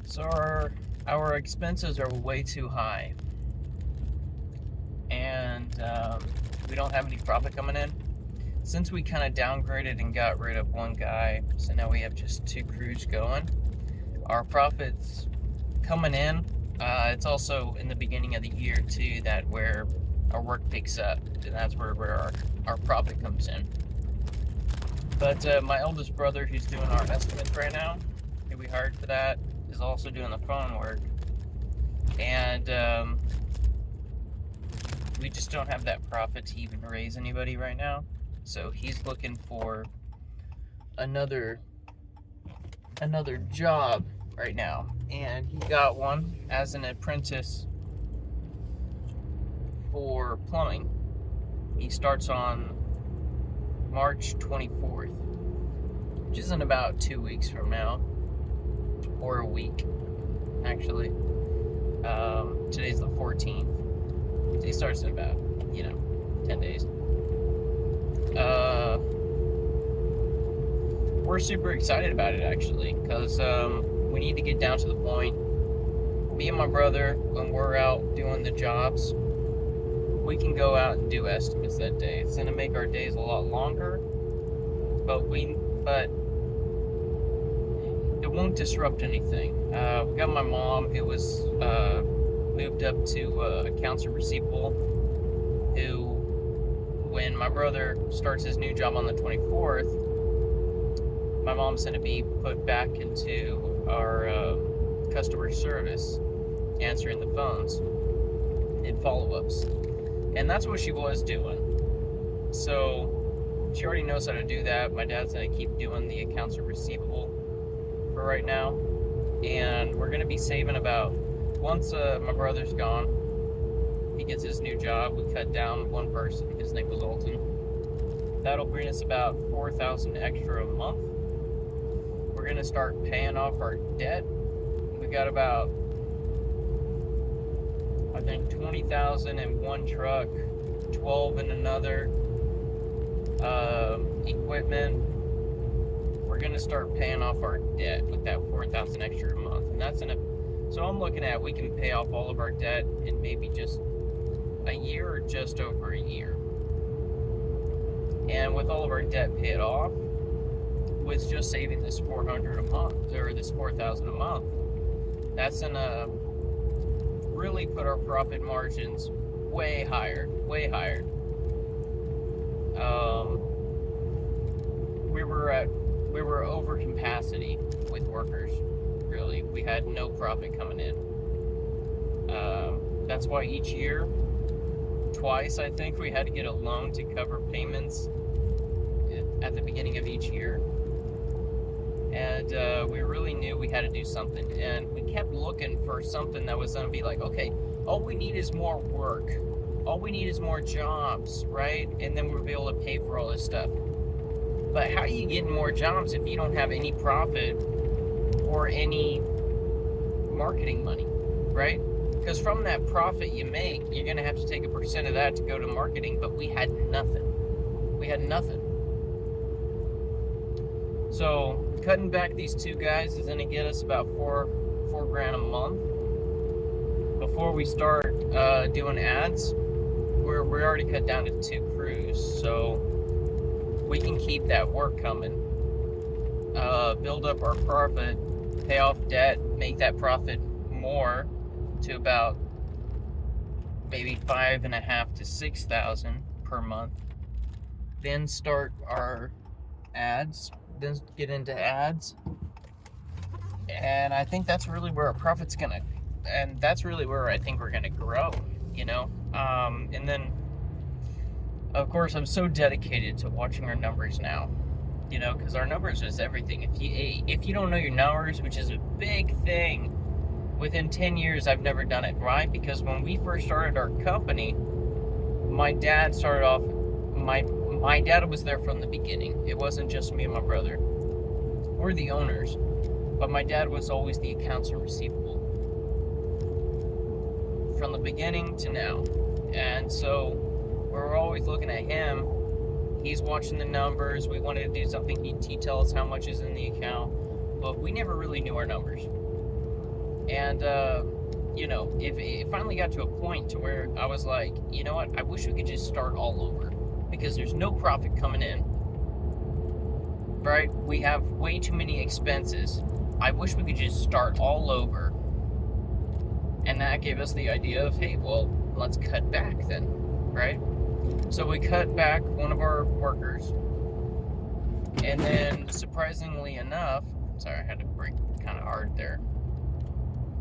So our expenses are way too high, and we don't have any profit coming in. Since we kind of downgraded and got rid of one guy, so now we have just 2 crews going. Our profits coming in. It's also in the beginning of the year too that where our work picks up, and that's where our profit comes in. But my eldest brother, who's doing our estimates right now, who we hired for that, is also doing the phone work, and we just don't have that profit to even raise anybody right now. So he's looking for another job right now, and he got one as an apprentice for plumbing. He starts on March 24th, which is in about 2 weeks from now, or a week, actually. Today's the 14th. So he starts in about, 10 days. We're super excited about it, actually, because we need to get down to the point. Me and my brother, when we're out doing the jobs, we can go out and do estimates that day. It's going to make our days a lot longer, but it won't disrupt anything. We got my mom, who was moved up to accounts receivable, who, when my brother starts his new job on the 24th, my mom's going to be put back into our customer service, answering the phones and follow-ups. And that's what she was doing. So she already knows how to do that. My dad's going to keep doing the accounts receivable for right now. And we're going to be saving about, once my brother's gone, he gets his new job, we cut down one person. His name was Alton. That'll bring us about $4,000 extra a month. We're going to start paying off our debt. We got about, I think, 20,000 in one truck, 12 in another. Equipment. We're gonna start paying off our debt with that 4,000 extra a month, and that's so I'm looking at, we can pay off all of our debt in maybe just a year or just over a year. And with all of our debt paid off, with just saving this 400 a month, or this 4,000 a month, that's gonna really put our profit margins way higher. We were over capacity with workers. Really, we had no profit coming in. That's why each year, twice I think, we had to get a loan to cover payments at the beginning of each year. And we really knew we had to do something, and we kept looking for something that was going to be like, okay, all we need is more work, all we need is more jobs, right? And then we'll be able to pay for all this stuff. But how are you getting more jobs if you don't have any profit or any marketing money, right? Because from that profit you make, you're going to have to take a percent of that to go to marketing, but we had nothing. So cutting back these 2 guys is going to get us about $4 grand a month. Before we start doing ads, we're already cut down to 2 crews, so we can keep that work coming, build up our profit, pay off debt, make that profit more to about maybe 5,500 to 6,000 per month. Then start our ads, then get into ads, and I think that's really where our profit's gonna, and that's really where I think we're gonna grow, and then of course I'm so dedicated to watching our numbers now, because our numbers is everything. If you don't know your numbers, which is a big thing, within 10 years I've never done it. Why? Because when we first started our company, my dad started off, my dad was there from the beginning. It wasn't just me and my brother. We're the owners, but my dad was always the accounts receivable from the beginning to now. And so we're always looking at him. He's watching the numbers. We wanted to do something. He'd tell us how much is in the account, but we never really knew our numbers. And, it finally got to a point to where I was like, you know what, I wish we could just start all over, because there's no profit coming in, right? We have way too many expenses. I wish we could just start all over. And that gave us the idea of, hey, well, let's cut back then, right? So we cut back one of our workers, and then surprisingly enough, sorry, I had to brake kind of hard there.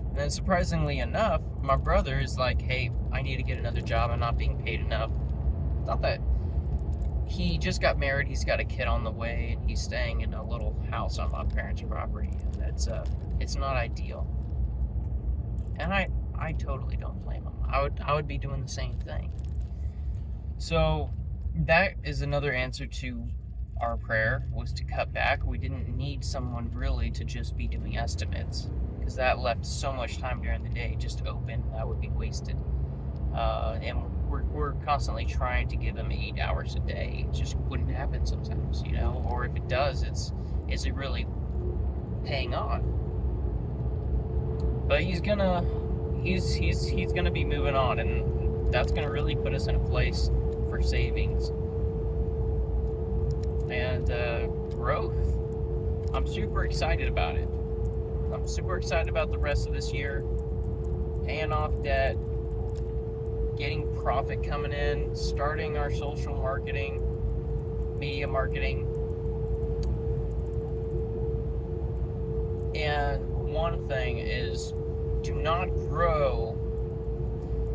And then surprisingly enough, my brother is like, hey, I need to get another job. I'm not being paid enough. Not that he just got married. He's got a kid on the way, and he's staying in a little house on my parents' property. And it's not ideal. And I totally don't blame him. I would be doing the same thing. So that is another answer to our prayer, was to cut back. We didn't need someone really to just be doing estimates, because that left so much time during the day just open. That would be wasted. And we're constantly trying to give them 8 hours a day. It just wouldn't happen sometimes, or if it does, is it really paying on? But he's gonna be moving on, and that's gonna really put us in a place for savings and growth. I'm super excited about it. I'm super excited about the rest of this year, paying off debt, getting profit coming in, starting our social marketing, media marketing. And one thing is, do not grow.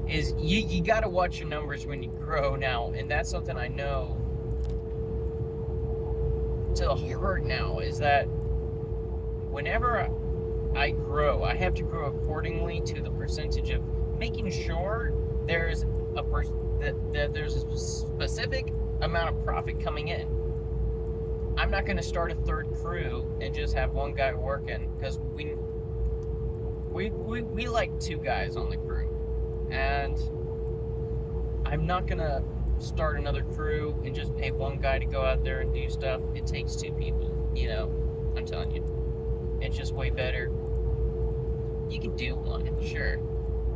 Is you got to watch your numbers when you grow now, and that's something I know to the heart now, is that whenever I grow, I have to grow accordingly to the percentage of making sure there's that there's a specific amount of profit coming in. I'm not going to start a third crew and just have one guy working, because we like 2 guys on the crew, and I'm not going to start another crew and just pay one guy to go out there and do stuff. It takes 2 people, I'm telling you. It's just way better. You can do one, sure,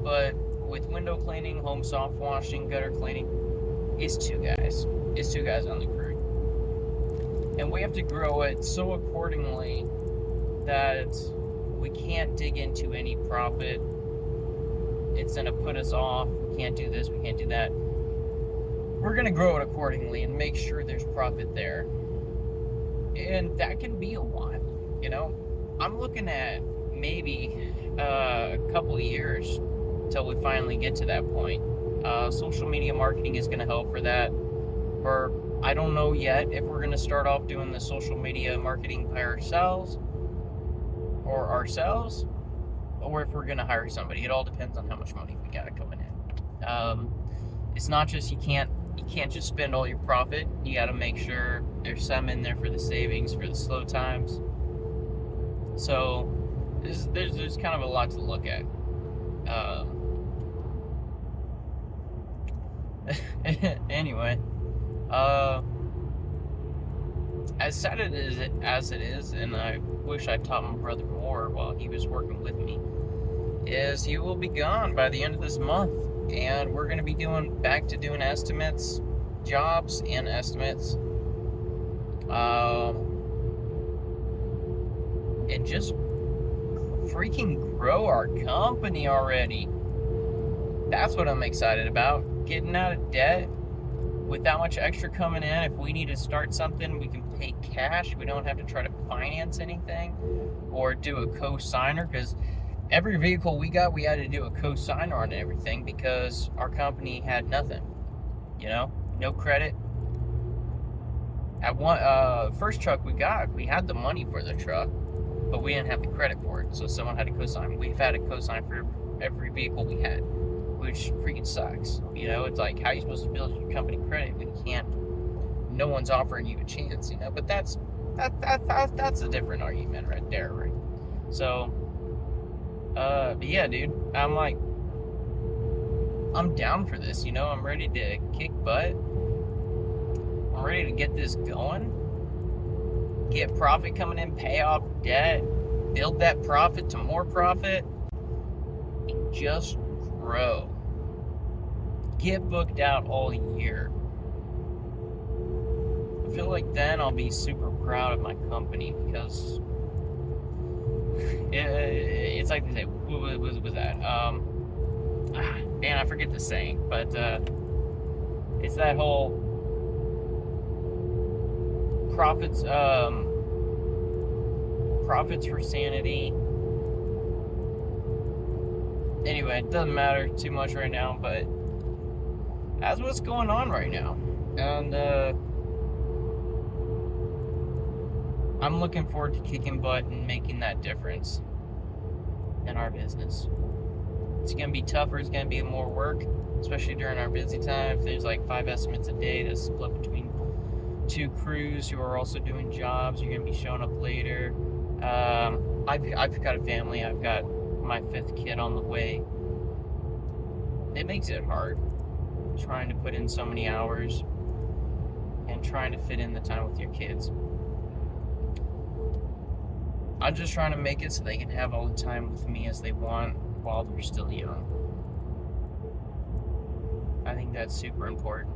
but with window cleaning, home soft washing, gutter cleaning, it's 2 guys. It's 2 guys on the crew. And we have to grow it so accordingly that we can't dig into any profit. It's going to put us off. We can't do this, we can't do that. We're going to grow it accordingly and make sure there's profit there. And that can be a while, I'm looking at maybe a couple of years till we finally get to that point. Social media marketing is going to help for that. Or I don't know yet if we're going to start off doing the social media marketing by ourselves, or if we're going to hire somebody. It all depends on how much money we got coming in. It's not just, you can't just spend all your profit. You got to make sure there's some in there for the savings, for the slow times. So there's kind of a lot to look at. Anyway, as sad as it is, and I wish I taught my brother more while he was working with me, is he will be gone by the end of this month, and we're going to be back to doing estimates, jobs and estimates, and just freaking grow our company already. That's what I'm excited about. Getting out of debt with that much extra coming in. If we need to start something, we can pay cash. We don't have to try to finance anything or do a co-signer, because every vehicle we got, we had to do a co-signer on everything, because our company had nothing, no credit. At one first truck we got, we had the money for the truck, but we didn't have the credit for it, so someone had to co-sign. We've had a co-sign for every vehicle we had, which freaking sucks. It's like, how are you supposed to build your company credit when you can't? No one's offering you a chance, But that's a different argument right there, right? So, but yeah, dude, I'm down for this. I'm ready to kick butt. I'm ready to get this going. Get profit coming in, pay off debt, build that profit to more profit. just grow. Get booked out all year. I feel like then I'll be super proud of my company because it's like they say, what was that? Man, I forget the saying, but it's that whole profits for sanity. Anyway, it doesn't matter too much right now, but that's what's going on right now. And I'm looking forward to kicking butt and making that difference in our business. It's going to be tougher. It's going to be more work, especially during our busy time. If there's like 5 estimates a day that's split between 2 crews who are also doing jobs, you're going to be showing up later. I've got a family. I've got my 5th kid on the way. It makes it hard trying to put in so many hours and trying to fit in the time with your kids. I'm just trying to make it so they can have all the time with me as they want while they're still young. I think that's super important.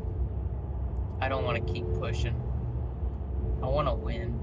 I don't want to keep pushing. I want to win.